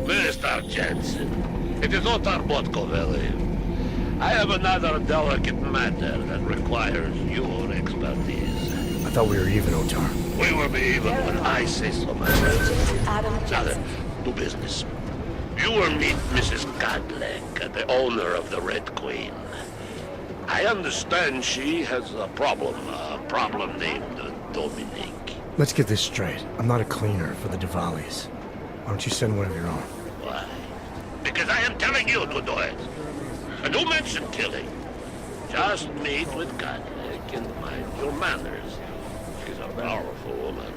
Mr. Jensen, it is Otar Botkoveli. I have another delicate matter that requires your expertise. I thought we were even, Otar. We will be even when I say so, my friend. Adam Now then, do business. You will meet Mrs. Godlek, the owner of the Red Queen. I understand she has a problem named Dominique. Let's get this straight. I'm not a cleaner for the Diwalis. Why don't you send one of your own? Why? Because I am telling you to do it. And don't mention killing. Just meet with Godlek and mind your manners. She's a powerful woman.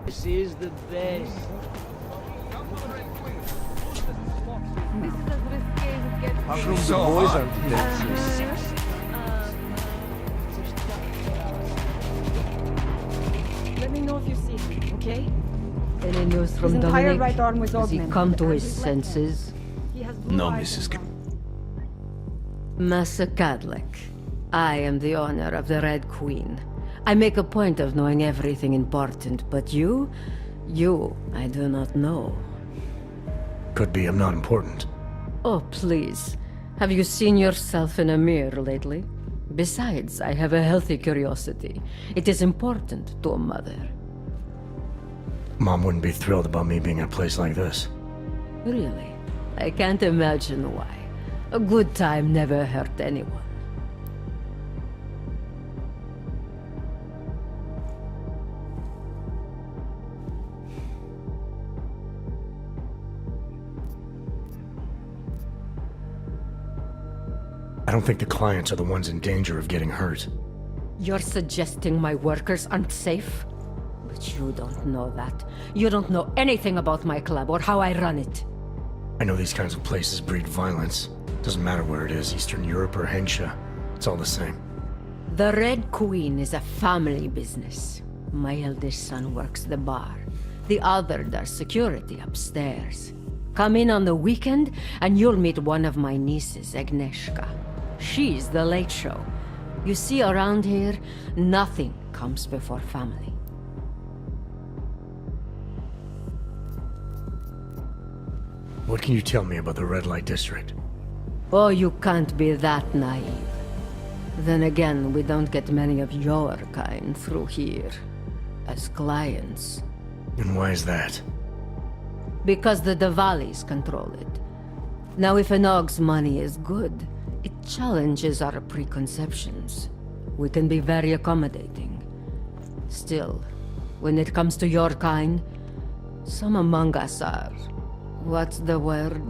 This is the best. This is as risky as it gets. How come the boys aren't dead so Let me know if you see him, okay? Any news from His entire Dominic? right arm was Has he augmented. come to his His left senses? He has blue No, eyes Mrs. and Master Cadlick, I am the owner of the Red Queen. I make a point of knowing everything important, but you, I do not know. Could be I'm not important. Oh, please. Have you seen yourself in a mirror lately? Besides, I have a healthy curiosity. It is important to a mother. Mom wouldn't be thrilled about me being in a place like this. Really? I can't imagine why. A good time never hurt anyone. I don't think the clients are the ones in danger of getting hurt. You're suggesting my workers aren't safe? But you don't know that. You don't know anything about my club or how I run it. I know these kinds of places breed violence. Doesn't matter where it is, Eastern Europe or Hensha. It's all the same. The Red Queen is a family business. My eldest son works the bar. The other does security upstairs. Come in on the weekend and you'll meet one of my nieces, Agnieszka. She's the late show. You see, around here, nothing comes before family. What can you tell me about the Red Light District? Oh, you can't be that naive. Then again, we don't get many of your kind through here. As clients. And why is that? Because the Diwalis control it. Now, if an Og's money is good, it challenges our preconceptions. We can be very accommodating. Still, when it comes to your kind, some among us are... what's the word?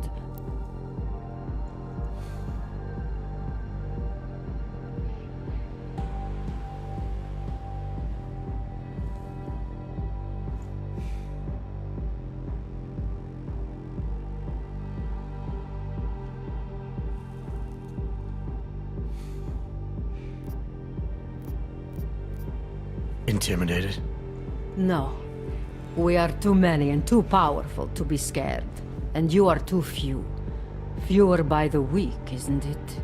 Intimidated? No. We are too many and too powerful to be scared. And you are too few. Fewer by the week, isn't it?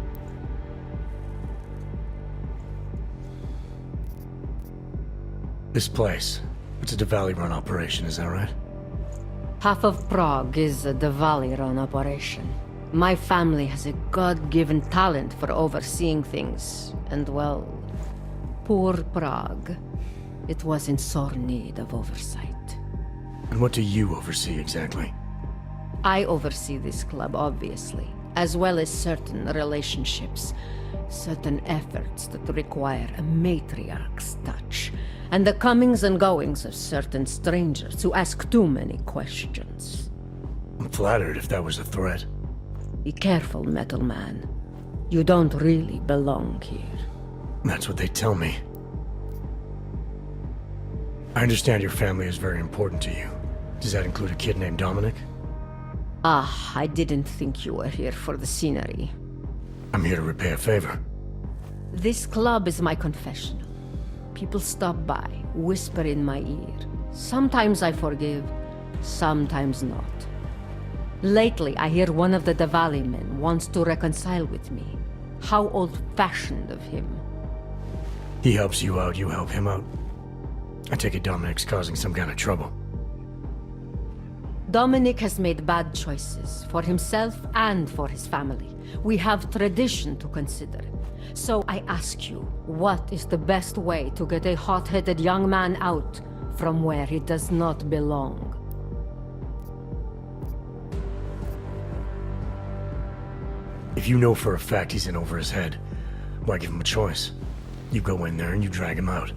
This place, it's a Diwali-run operation, is that right? Half of Prague is a Diwali-run operation. My family has a God-given talent for overseeing things, and well, poor Prague. It was in sore need of oversight. And what do you oversee exactly? I oversee this club, obviously, as well as certain relationships, certain efforts that require a matriarch's touch, and the comings and goings of certain strangers who ask too many questions. I'm flattered if that was a threat. Be careful, Metal Man. You don't really belong here. That's what they tell me. I understand your family is very important to you. Does that include a kid named Dominic? Ah, I didn't think you were here for the scenery. I'm here to repay a favor. This club is my confessional. People stop by, whisper in my ear. Sometimes I forgive, sometimes not. Lately, I hear one of the Diwali men wants to reconcile with me. How old-fashioned of him. He helps you out, you help him out. I take it Dominic's causing some kind of trouble. Dominic has made bad choices for himself and for his family. We have tradition to consider. So I ask you, what is the best way to get a hot-headed young man out from where he does not belong? If you know for a fact he's in over his head, why give him a choice? You go in there and you drag him out.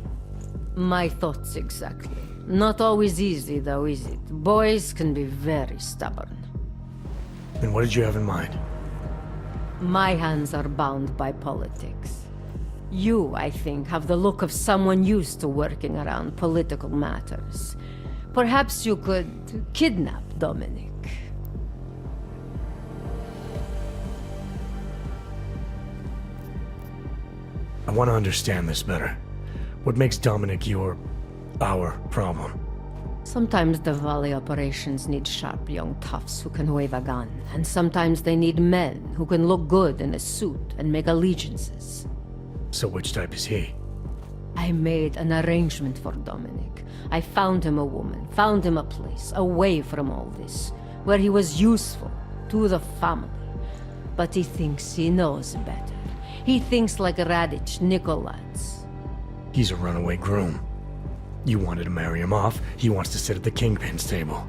My thoughts exactly. Not always easy, though, is it? Boys can be very stubborn. Then what did you have in mind? My hands are bound by politics. You, I think, have the look of someone used to working around political matters. Perhaps you could kidnap Dominic. I want to understand this better. What makes Dominic our problem? Sometimes the Valley operations need sharp young toughs who can wave a gun, and sometimes they need men who can look good in a suit and make allegiances. So which type is he? I made an arrangement for Dominic. I found him a woman, found him a place, away from all this, where he was useful to the family. But he thinks he knows better. He thinks like Radich Nikolats. He's a runaway groom. You wanted to marry him off, he wants to sit at the kingpin's table.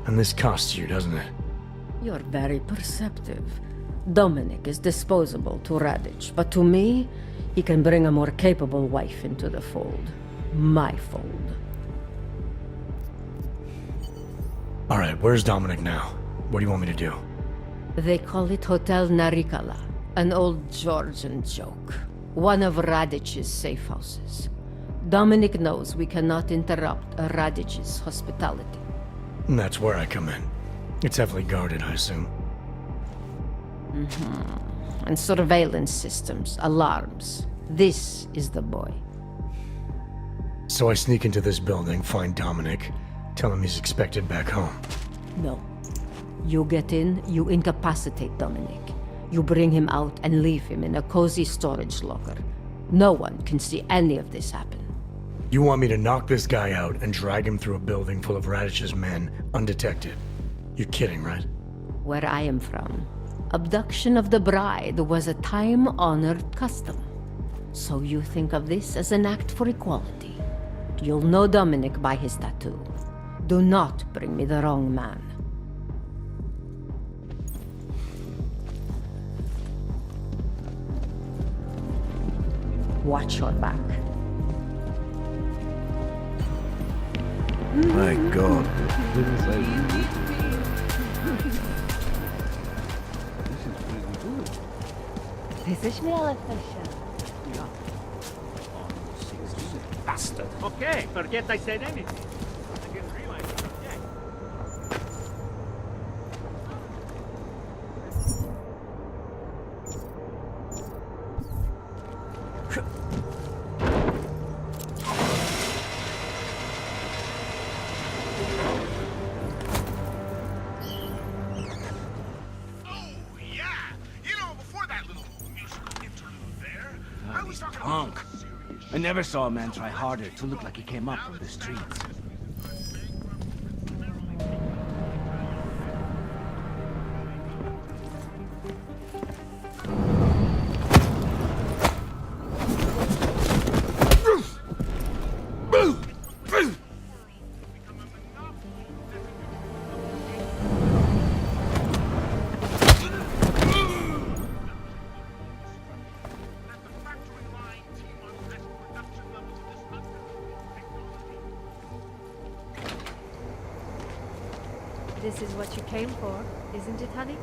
And this costs you, doesn't it? You're very perceptive. Dominic is disposable to Radich, but to me, he can bring a more capable wife into the fold. My fold. Alright, where's Dominic now? What do you want me to do? They call it Hotel Narikala, an old Georgian joke. One of Radich's safe houses. Dominic knows we cannot interrupt Radich's hospitality. And that's where I come in. It's heavily guarded, I assume. And surveillance systems, alarms. This is the boy. So I sneak into this building, find Dominic, tell him he's expected back home. No. You get in, you incapacitate Dominic. You bring him out and leave him in a cozy storage locker. No one can see any of this happen. You want me to knock this guy out and drag him through a building full of Radich's men, undetected? You're kidding, right? Where I am from, abduction of the bride was a time-honored custom. So you think of this as an act for equality. You'll know Dominic by his tattoo. Do not bring me the wrong man. Watch your back. My God. Didn't say. Jesteś miała też. Bastard. Okay, forget I said anything. I didn't realize it was dead. Punk. I never saw a man try harder to look like he came up from the streets. This is what you came for, isn't it, honey?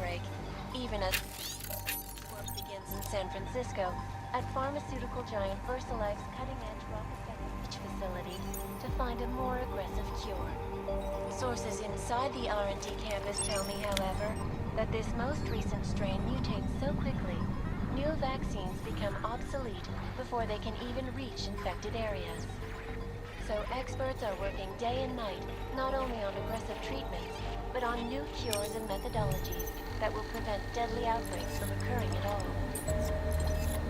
outbreak, even as work begins in San Francisco at pharmaceutical giant VersaLife's cutting-edge Rockefeller Reach facility to find a more aggressive cure. Sources inside the R&D campus tell me, however, that this most recent strain mutates so quickly, new vaccines become obsolete before they can even reach infected areas. So experts are working day and night, not only on aggressive treatments, but on new cures and methodologies that will prevent deadly outbreaks from occurring at all.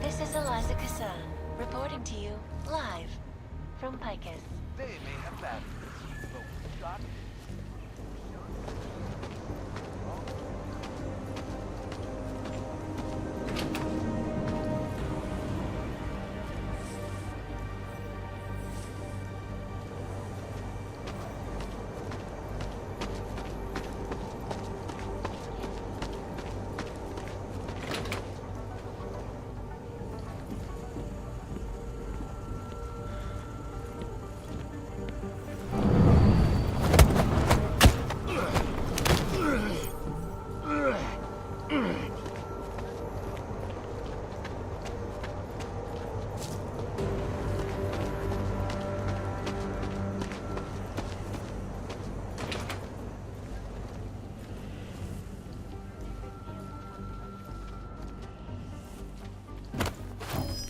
This is Eliza Kassan, reporting to you live from Picus. They may have batteries, but we got it.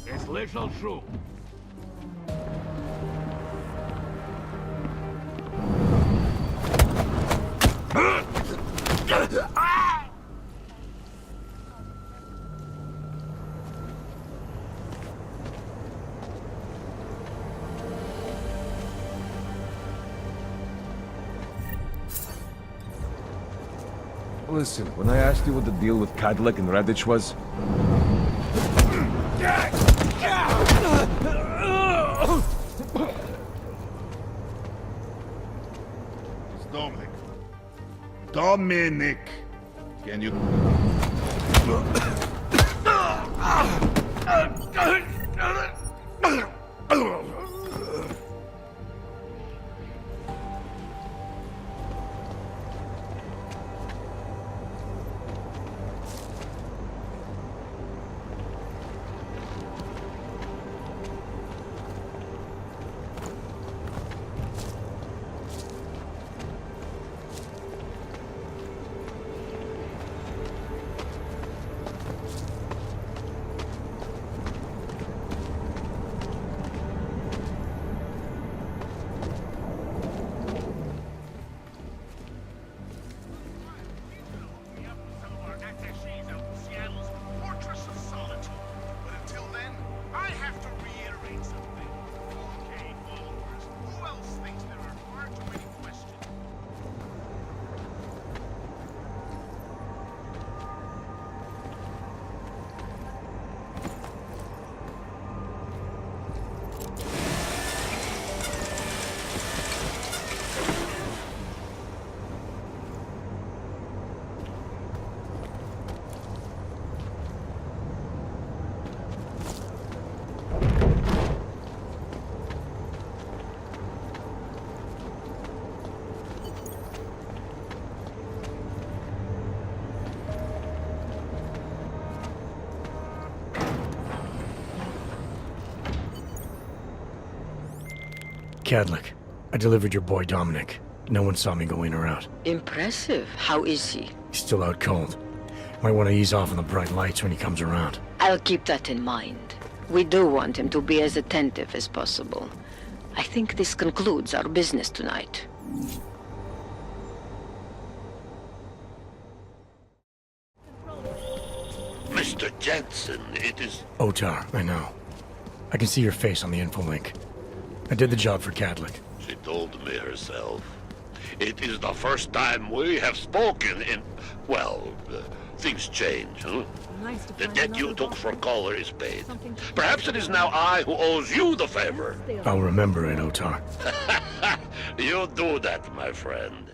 It's little true. Listen, when I asked you what the deal with Cadillac and Radich was... It's Dominic. Dominic! Can you... Cadillac, I delivered your boy Dominic. No one saw me go in or out. Impressive. How is he? He's still out cold. Might want to ease off on the bright lights when he comes around. I'll keep that in mind. We do want him to be as attentive as possible. I think this concludes our business tonight. Mr. Jensen, it is... Otar, I know. I can see your face on the info link. I did the job for Cadillac. She told me herself. It is the first time we have spoken in... Well, things change, huh? Nice to The find debt you another took box. for color is paid. Something- Perhaps it is now I who owes you the favor. I'll remember it, Otar. You do that, my friend.